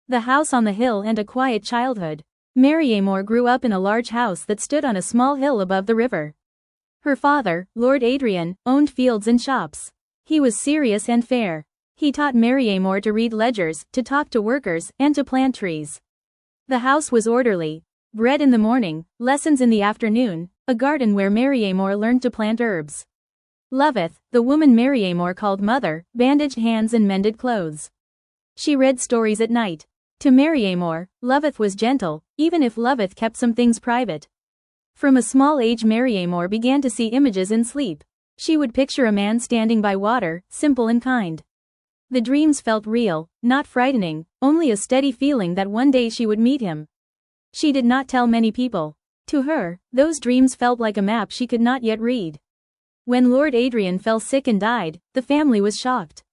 The House on the Hill and a Quiet Childhood. Maryamor grew up in a large house that stood on a small hill above the river. Her father, Lord Adrian, owned fields and shops. He was serious and fair. He taught Maryamor to read ledgers, to talk to workers, and to plant trees. The house was orderly. Bread in the morning, lessons in the afternoon, a garden where Maryamor learned to plant herbs. Loveth, the woman Maryamor called mother, bandaged hands and mended clothes. She read stories at night. To Maryamor, Loveth was gentle, even if Loveth kept some things private. From a small age Maryamor began to see images in sleep. She would picture a man standing by water, simple and kind. The dreams felt real, not frightening, only a steady feeling that one day she would meet him. She did not tell many people. To her, those dreams felt like a map she could not yet read. When Lord Adrian fell sick and died, the family was shocked.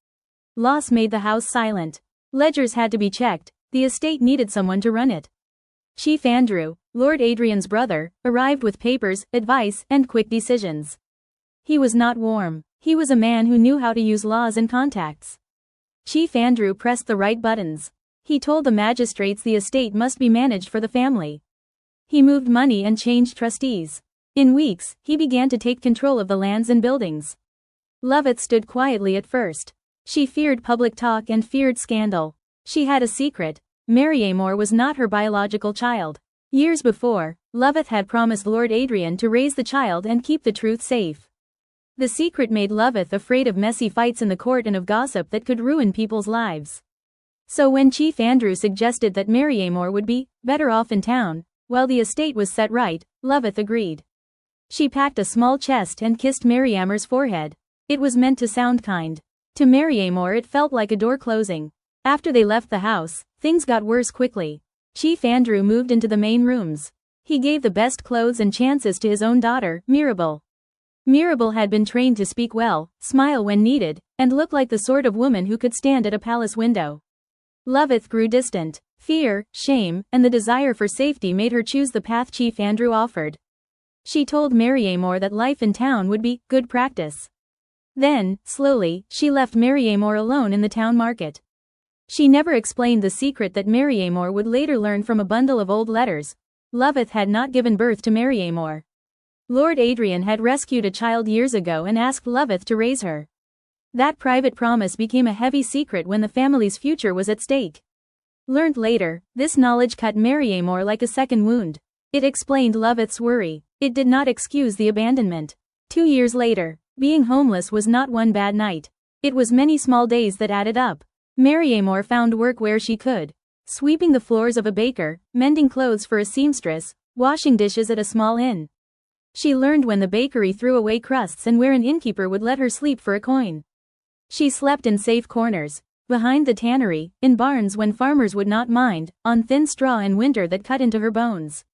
Loss made the house silent. Ledgers had to be checked. The estate needed someone to run it. Chief Andrew, Lord Adrian's brother, arrived with papers, advice, and quick decisions. He was not warm. He was a man who knew how to use laws and contacts. Chief Andrew pressed the right buttons. He told the magistrates the estate must be managed for the family. He moved money and changed trustees. In weeks, he began to take control of the lands and buildings. Loveth stood quietly at first. She feared public talk and feared scandal. She had a secret. Maryamor was not her biological child. Years before, Loveth had promised Lord Adrian to raise the child and keep the truth safe. The secret made Loveth afraid of messy fights in the court and of gossip that could ruin people's lives. So when Chief Andrew suggested that Maryamor would be better off in town, while the estate was set right, Loveth agreed. She packed a small chest and kissed Maryamor's forehead. It was meant to sound kind. To Maryamor it felt like a door closing. After they left the house, things got worse quickly. Chief Andrew moved into the main rooms. He gave the best clothes and chances to his own daughter, Mirabel. Mirabel had been trained to speak well, smile when needed, and look like the sort of woman who could stand at a palace window. Loveth grew distant. Fear, shame, and the desire for safety made her choose the path Chief Andrew offered. She told Maryamor that life in town would be good practice. Then, slowly, she left Maryamor alone in the town market. She never explained the secret that Maryamor would later learn from a bundle of old letters. Loveth had not given birth to Maryamor. Lord Adrian had rescued a child years ago and asked Loveth to raise her. That private promise became a heavy secret when the family's future was at stake. Learned later, this knowledge cut Maryamor like a second wound. It explained Loveth's worry. It did not excuse the abandonment. 2 years later, being homeless was not one bad night. It was many small days that added up. Maryamor found work where she could. Sweeping the floors of a baker, mending clothes for a seamstress, washing dishes at a small inn. She learned when the bakery threw away crusts and where an innkeeper would let her sleep for a coin. She slept in safe corners, behind the tannery, in barns when farmers would not mind, on thin straw in winter that cut into her bones.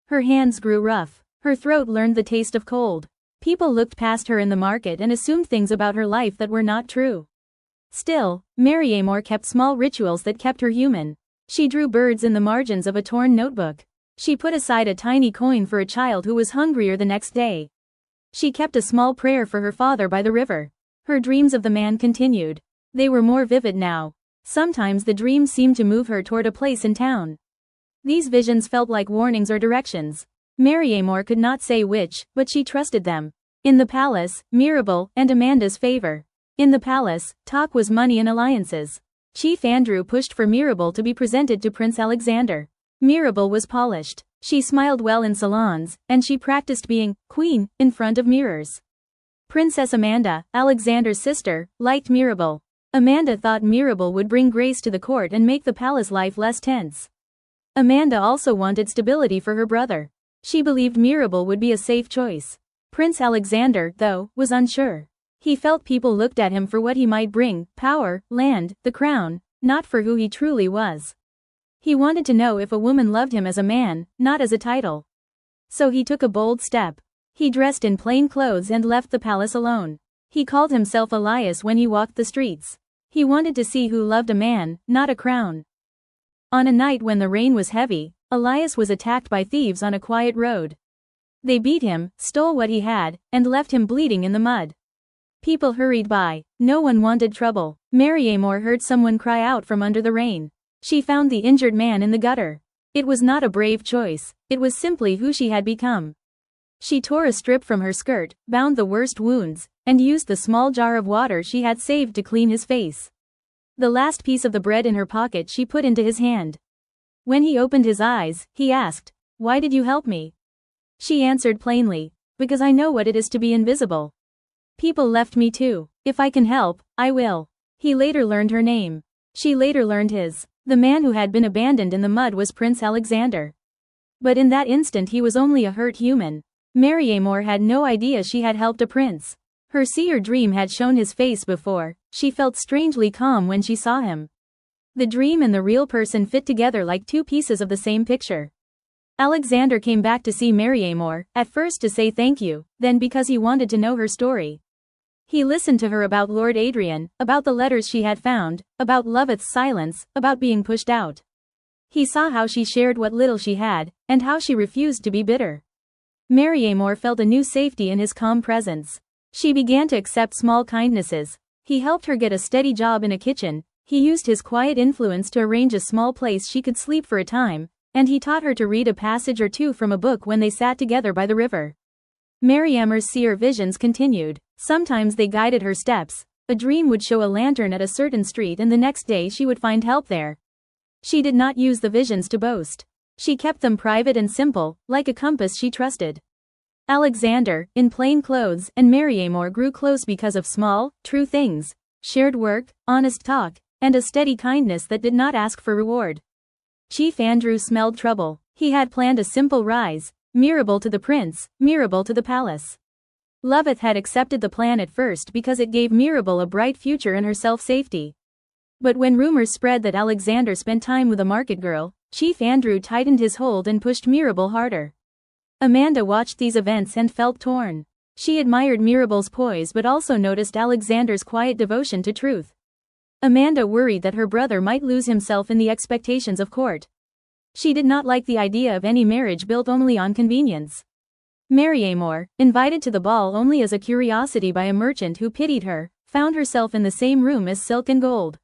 Her hands grew rough. Her throat learned the taste of cold. People looked past her in the market and assumed things about her life that were not true. Still, Maryamor kept small rituals that kept her human. She drew birds in the margins of a torn notebook. She put aside a tiny coin for a child who was hungrier the next day. She kept a small prayer for her father by the river. Her dreams of the man continued. They were more vivid now. Sometimes the dreams seemed to move her toward a place in town. These visions felt like warnings or directions. Maryamor could not say which, but she trusted them. In the palace, Mirabel and Amanda's favor. In the palace, talk was money and alliances. Chief Andrew pushed for Mirabel to be presented to Prince Alexander. Mirabel was polished. She smiled well in salons, and she practiced being queen in front of mirrors. Princess Amanda, Alexander's sister, liked Mirabel. Amanda thought Mirabel would bring grace to the court and make the palace life less tense. Amanda also wanted stability for her brother. She believed Mirabel would be a safe choice. Prince Alexander, though, was unsure. He felt people looked at him for what he might bring, power, land, the crown, not for who he truly was. He wanted to know if a woman loved him as a man, not as a title. So he took a bold step. He dressed in plain clothes and left the palace alone. He called himself Elias when he walked the streets. He wanted to see who loved a man, not a crown. On a night when the rain was heavy, Elias was attacked by thieves on a quiet road. They beat him, stole what he had, and left him bleeding in the mud. People hurried by. No one wanted trouble. Maryamor heard someone cry out from under the rain. She found the injured man in the gutter. It was not a brave choice, it was simply who she had become. She tore a strip from her skirt, bound the worst wounds, and used the small jar of water she had saved to clean his face. The last piece of the bread in her pocket she put into his hand. When he opened his eyes, he asked, "Why did you help me?" She answered plainly, "Because I know what it is to be invisible. People left me too. If I can help, I will." He later learned her name. She later learned his. The man who had been abandoned in the mud was Prince Alexander. But in that instant he was only a hurt human. Maryamor had no idea she had helped a prince. Her seer dream had shown his face before. She felt strangely calm when she saw him. The dream and the real person fit together like two pieces of the same picture. Alexander came back to see Maryamor, at first to say thank you, then because he wanted to know her story. He listened to her about Lord Adrian, about the letters she had found, about Loveth's silence, about being pushed out. He saw how she shared what little she had, and how she refused to be bitter. Maryamor felt a new safety in his calm presence. She began to accept small kindnesses. He helped her get a steady job in a kitchen, he used his quiet influence to arrange a small place she could sleep for a time, and he taught her to read a passage or two from a book when they sat together by the river. Maryamor's seer visions continued. Sometimes they guided her steps. A dream would show a lantern at a certain street and the next day she would find help there. She did not use the visions to boast. She kept them private and simple, like a compass she trusted. Alexander, in plain clothes, and Maryamor grew close because of small, true things, shared work, honest talk, and a steady kindness that did not ask for reward. Chief Andrew smelled trouble. He had planned a simple rise, Mirabel to the prince, Mirabel to the palace. Loveth had accepted the plan at first because it gave Mirabel a bright future and her self-safety. But when rumors spread that Alexander spent time with a market girl, Chief Andrew tightened his hold and pushed Mirabel harder. Amanda watched these events and felt torn. She admired Mirabel's poise but also noticed Alexander's quiet devotion to truth. Amanda worried that her brother might lose himself in the expectations of court. She did not like the idea of any marriage built only on convenience. Maryamor, invited to the ball only as a curiosity by a merchant who pitied her, found herself in the same room as silk and gold.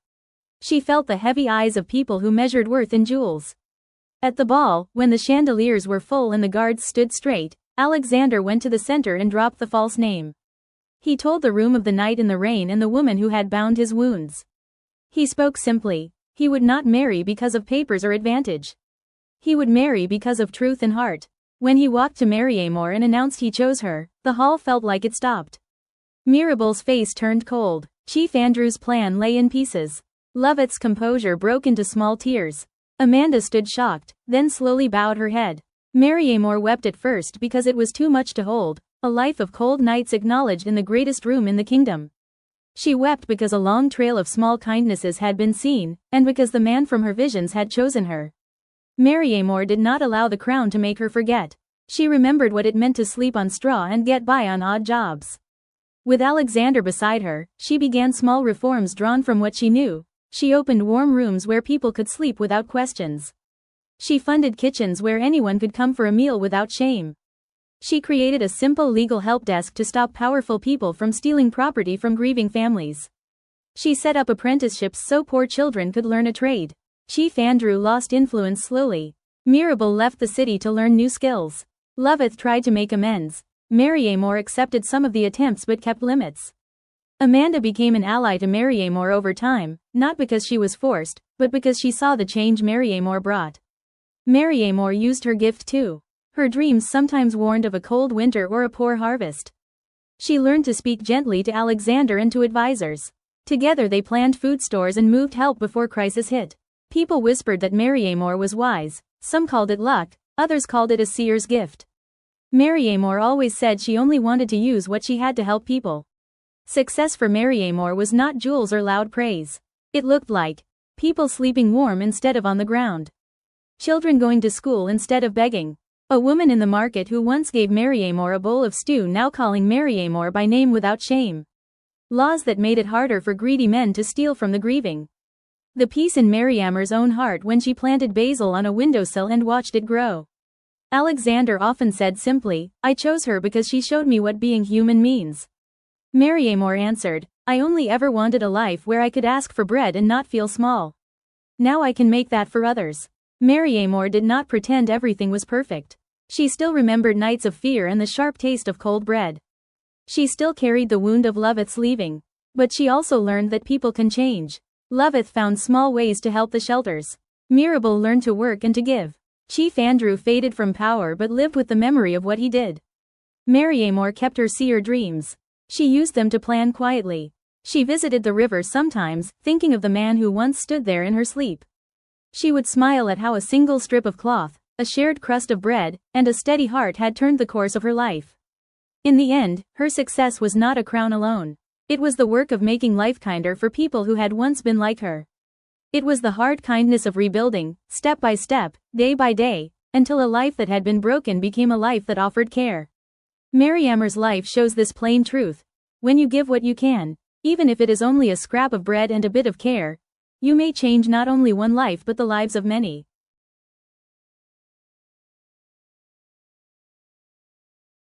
She felt the heavy eyes of people who measured worth in jewels. At the ball, when the chandeliers were full and the guards stood straight, Alexander went to the center and dropped the false name. He told the room of the night in the rain and the woman who had bound his wounds. He spoke simply. He would not marry because of papers or advantage. He would marry because of truth and heart. When he walked to Maryamor and announced he chose her, the hall felt like it stopped. Mirabel's face turned cold. Chief Andrew's plan lay in pieces. Loveth's composure broke into small tears. Amanda stood shocked, then slowly bowed her head. Maryamor wept at first because it was too much to hold, a life of cold nights acknowledged in the greatest room in the kingdom. She wept because a long trail of small kindnesses had been seen, and because the man from her visions had chosen her. Maryamor did not allow the crown to make her forget. She remembered what it meant to sleep on straw and get by on odd jobs. With Alexander beside her, she began small reforms drawn from what she knew. She opened warm rooms where people could sleep without questions. She funded kitchens where anyone could come for a meal without shame. She created a simple legal help desk to stop powerful people from stealing property from grieving families. She set up apprenticeships so poor children could learn a trade. Chief Andrew lost influence slowly. Mirabel left the city to learn new skills. Loveth tried to make amends. Maryamor accepted some of the attempts but kept limits. Amanda became an ally to Maryamor over time, not because she was forced, but because she saw the change Maryamor brought. Maryamor used her gift too. Her dreams sometimes warned of a cold winter or a poor harvest. She learned to speak gently to Alexander and to advisors. Together they planned food stores and moved help before crisis hit. People whispered that Maryamor was wise. Some called it luck, others called it a seer's gift. Maryamor always said she only wanted to use what she had to help people. Success for Maryamor was not jewels or loud praise. It looked like people sleeping warm instead of on the ground. Children going to school instead of begging. A woman in the market who once gave Maryamor a bowl of stew now calling Maryamor by name without shame. Laws that made it harder for greedy men to steal from the grieving. The peace in Maryamor's own heart when she planted basil on a windowsill and watched it grow. Alexander often said simply, "I chose her because she showed me what being human means." Maryamor answered, "I only ever wanted a life where I could ask for bread and not feel small." Now I can make that for others. Maryamor did not pretend everything was perfect. She still remembered nights of fear and the sharp taste of cold bread. She still carried the wound of Loveth's leaving. But she also learned that people can change. Loveth found small ways to help the shelters. Mirabel learned to work and to give. Chief Andrew faded from power but lived with the memory of what he did. Maryamor kept her seer dreams. She used them to plan quietly. She visited the river sometimes, thinking of the man who once stood there in her sleep. She would smile at how a single strip of cloth, a shared crust of bread, and a steady heart had turned the course of her life. In the end, her success was not a crown alone. It was the work of making life kinder for people who had once been like her. It was the hard kindness of rebuilding, step by step, day by day, until a life that had been broken became a life that offered care. Maryamor's life shows this plain truth. When you give what you can, even if it is only a scrap of bread and a bit of care, you may change not only one life but the lives of many.